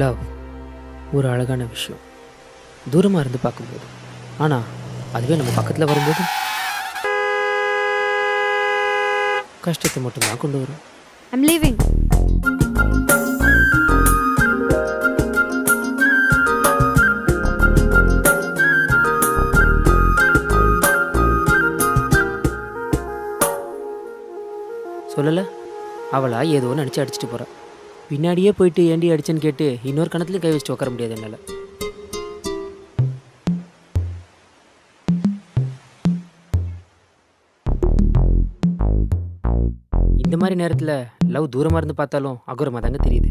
Love ஒரு அழகான விஷயம். தூரமாக இருந்து பார்க்கும்போது, ஆனால் அதுவே நம்ம பக்கத்தில் வரும்போது கஷ்டத்தை மட்டும்தான் கொண்டு வரும். I'm leaving. சொல்லலை, அவளா ஏதோ நினச்சி அடிச்சுட்டு போகிறா. பின்னாடியே போயிட்டு ஏண்டி அடிச்சேன்னு கேட்டு இன்னொரு கணத்துலையும் கை வச்சுட்டு உட்கார முடியாது என்னால். இந்த மாதிரி நேரத்தில் லவ் தூரமாக இருந்து பார்த்தாலும் அகூரமாக தாங்க தெரியுது.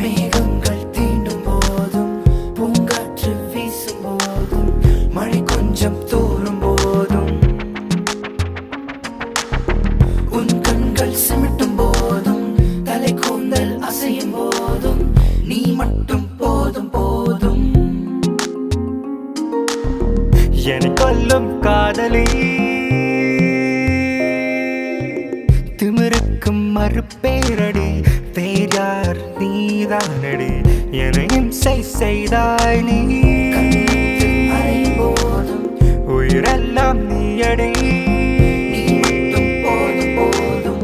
மேகங்கள் தீண்டும் போதும் பூங்காற்று வீசும் போதும் மழை கொஞ்சம் தூரும் போதும் உன் கண்கள் சிமிட்டும் போதும் தலை கூந்தல் அசையும் போதும் நீ மட்டும் போதும் போதும் என்னை கொல்லும் காதலி திமிருக்கும் மறுபேரடி பேரார் நீதானடி என்னை இம்சை செய்தாய் நீ போதும் உயிரெல்லாம் நீயடி நீ மட்டும் போதும் போதும்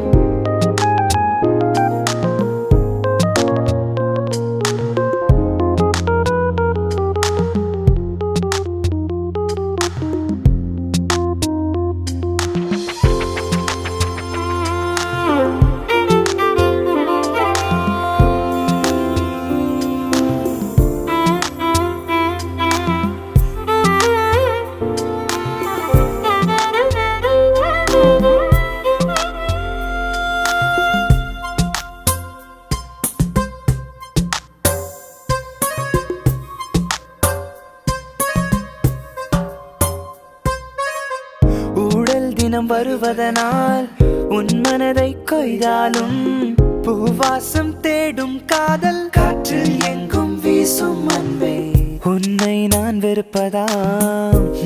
ஊடல் தினம் வருவதனால் உன் மனதை கொய்தாலும் பூவாசம் தேடும் காதல் காற்றில் எங்கும் வீசும் அன்பே உன்னை நான் வெறுப்பதா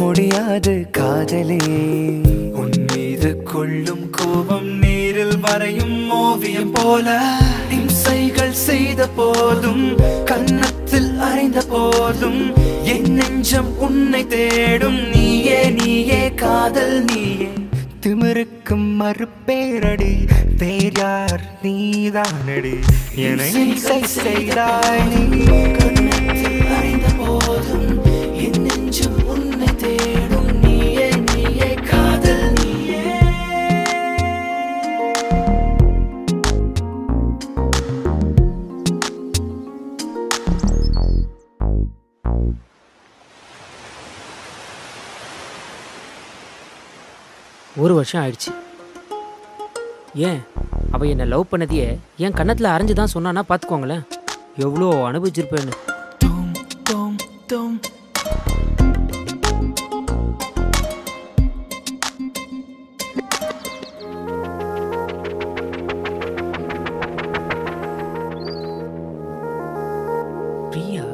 முடியாது காதலே உன் மீது கொள்ளும் கோபம் நீரில் வரையும் ஓவியம் போல இம்சைகள் செய்த போதும் கன்னத்தில் அறைந்த போதும் என் நெஞ்சம் உன்னை தேடும் நீயே நீயே காதல் நீயே திமிருக்கும் மறுபேரடி பேரார் நீதானடி என்னை இம்சை செய்தாய் நீ கன்னத்தில் அறைந்த போதும் என் நெஞ்சம் உன்னை தேடும் நீயே நீயே காதல் நீயே ஒரு வருஷம் ஆயிடுச்சு. ஏன் அவள் என்னை லவ் பண்ணதையே என் கன்னத்தில் அரைஞ்சு தான் சொன்னான்னா பார்த்துக்கோங்களேன் எவ்வளோ அனுபவிச்சிருப்பேன்னு. Tom, tom, tom. Priya,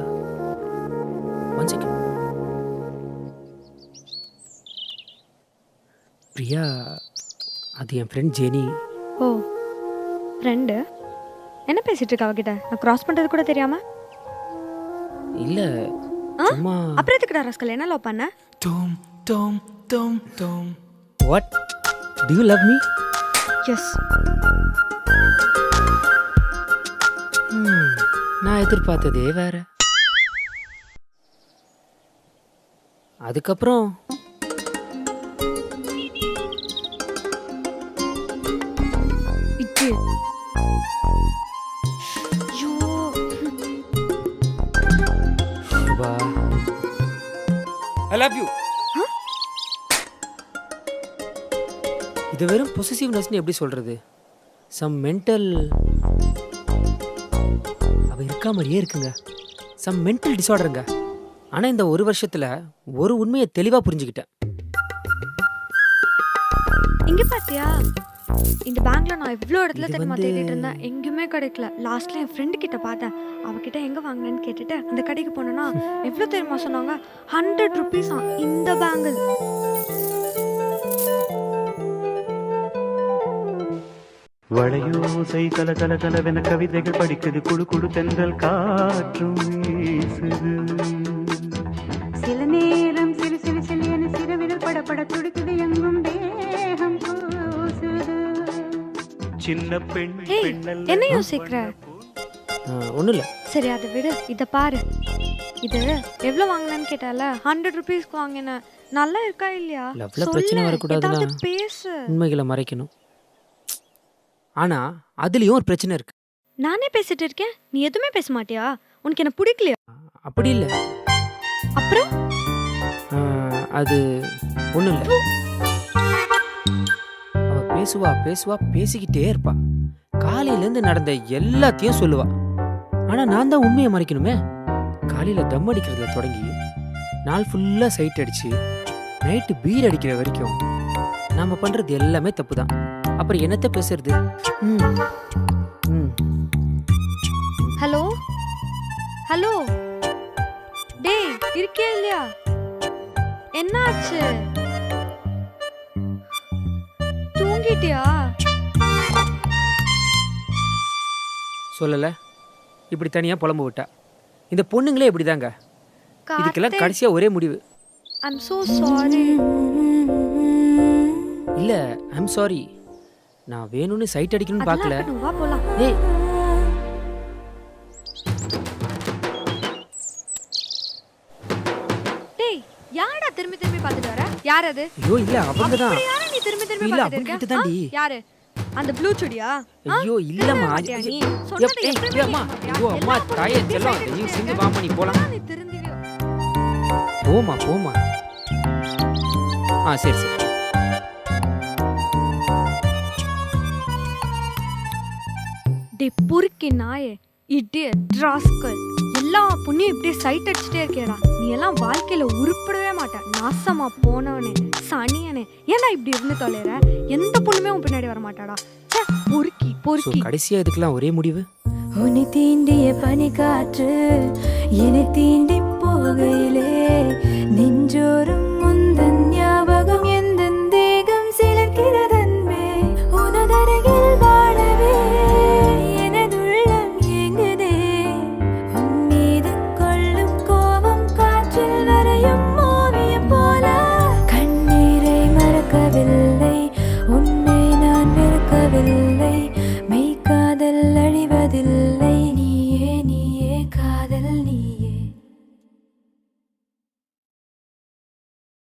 one second. Priya, அது என் ஃப்ரெண்ட் ஜெனி. ஓ ஃப்ரெண்டு என்ன பேசிட்டு இருக்க அவகிட்ட? நான் கிராஸ் பண்ணுறது கூட தெரியாம? இல்லை, ஆ? சும்மா. அப்புறம் எதுக்குடா ரஸ்கல் என்ன லவ் பண்ண? Tom, tom, tom, tom. What, do you love me? Yes. நான் எதிர்பார்த்ததே வேற. அதுக்கப்புறம் இட்டு ஐயோ சுபா, ஐ லவ் யூ. இது வெறும் பொசசிவ்னஸ்னு எப்படி சொல்றது? சம் மென்டல், அவ இருக்கா மாதிரியே இருக்குங்க. சம் மென்டல் டிஸார்டருங்க. ஆனால் இந்த ஒரு வருஷத்தில் ஒரு உண்மையை தெளிவாக புரிஞ்சுக்கிட்டேன். இங்க பாத்தியா? இந்த பேங்க்ல நான் எவ்வளோ இடத்துல இது தெரியுமா வந்து- தேடிட்டு இருந்தேன், எங்கேயுமே கிடைக்கல. லாஸ்ட்ல என் ஃப்ரெண்டு கிட்ட பார்த்தேன். அவகிட்ட எங்க வாங்கினேன்னு கேட்டுட்டு அந்த கடைக்கு போனேன்னா எவ்வளோ தெரியுமா சொன்னாங்க, 100 ருபீஸா இந்த பேங்கிள். வளையோசை கல கல கலவென கவிதைகள் படிக்குது குழு குழு தென்றல் காற்றும் வீசுது சில நேரம் சிறு சிறு சிறு என சிறுவிரல் படப்பட துடிக்குது எங்கும் தேகம் கூசுது சின்ன பெண் ஏய், பெண்ணல்ல என்ன யோசிக்கிற? ஒன்றும் இல்லை. சரி அதை விடு, இதை பாரு. இது எவ்வளோ வாங்கினேன்னு கேட்டால, 100 ருபீஸ்க்கு வாங்கினேன். நல்லா இருக்கா இல்லையா? லவ்ல பிரச்சனை சொல்லு, வரக்கூடாதுன்னா ஏதாவது பேசு. உண்மைகளை மறைக்கணும். ஆனால் அதுலேயும் ஒரு பிரச்சனை இருக்கு. நானே பேசிட்டு இருக்கேன், நீ எதுவுமே பேச மாட்டியா? உனக்கு என்ன பிடிக்கலையா? அப்படி இல்லை. அப்புறம் அது ஒன்றும் இல்லை. அவ பேசுவா பேசுவா பேசிக்கிட்டே இருப்பா. காலையிலேருந்து நடந்த எல்லாத்தையும் சொல்லுவா. ஆனால் நான் தான் உண்மையை மறைக்கணுமே. காலையில் தம் அடிக்கிறதுல தொடங்கி நாள் ஃபுல்லாக சைட் அடிச்சு நைட்டு பீர் அடிக்கிற வரைக்கும் நாம் பண்ணுறது எல்லாமே தப்பு தான். அப்புறம் என்னத்த பேசுறது? ஹலோ ஹலோ, டேய் இருக்கியா இல்லையா? என்னாச்சு? தூங்கிட்டியா? சொல்லலை, இப்படி தனியாக புலம்பு விட்டா. இந்த பொண்ணுங்களே இப்படிதாங்க. இதுக்கெல்லாம் கடைசியாக ஒரே முடிவு. I'm so sorry. இல்லை, ஐம் சாரி. நான் வேணும்னு சைட் அடிக்கணும்னு பார்க்கல. அதெல்லாம் இருக்கட்டும், வா போலாம். ஏய், டேய் யாரடா திரும்பி திரும்பி பார்த்துட்டு வர? யார் அது? ஐயோ இல்லை, அவங்க தான். அப்படி யாரை நீ திரும்பி திரும்பி இல்ல, பார்த்துட்டு அவங்க இருக்க? கிட்ட தாண்டி. யாரு? அந்த ப்ளூ சுடியா? ஐயோ இல்லம்மா. மாட்டியா நீ? சொன்னதை ஏய், எப்பவுமே அம்மா. கேட்க ஐயோ மாட்டியா? அம்மா, எல்லா தாயே பொண்ணுங்களும் செல்லம். இப்படி ஐயோ side சிந்து அடிச்சிட்டு வாமா, நீ போலாம். இருக்க. நீ திருந்திவியோ? போமா போமா. சரி சரி. டேய் பொறுக்கி நாயே, இடியட் ராஸ்கல், எல்லா பொண்ணையும் இப்படியே சைட் அடிச்சுட்டே இருக்கேடா. நீ எல்லாம் வாழ்க்கையில உருப்படவே மாட்ட. நாசமா போனவனே, சனியனே, ஏன்னா இப்படி இருந்து தொலைற? எந்த பொண்ணுமே உன் பின்னாடி வர மாட்டாடா. ச்சே, பொறுக்கி ஸோ பொறுக்கி. கடைசியாக இதுக்கெல்லாம் ஒரே முடிவு. உன்னை தீண்டிய பனிக்காற்று என்னை தீண்டி போகையிலே நெஞ்சோறும் முந்தன் ஞாபகம் எந்த தேகம் சிலர்கிறதன்பே உனதருகில் வாழவே எனதுள்ளம் ஏங்குதே உன் மீது கொள்ளும் கோபம் காற்றில் வரையும் ஓவியம் போல கண்ணீரை மறக்கவில்லை உன்னை நான் வெறுக்கவில்லை மெய்காதல் அழிவதில்லை நீயே நீயே காதல் நீ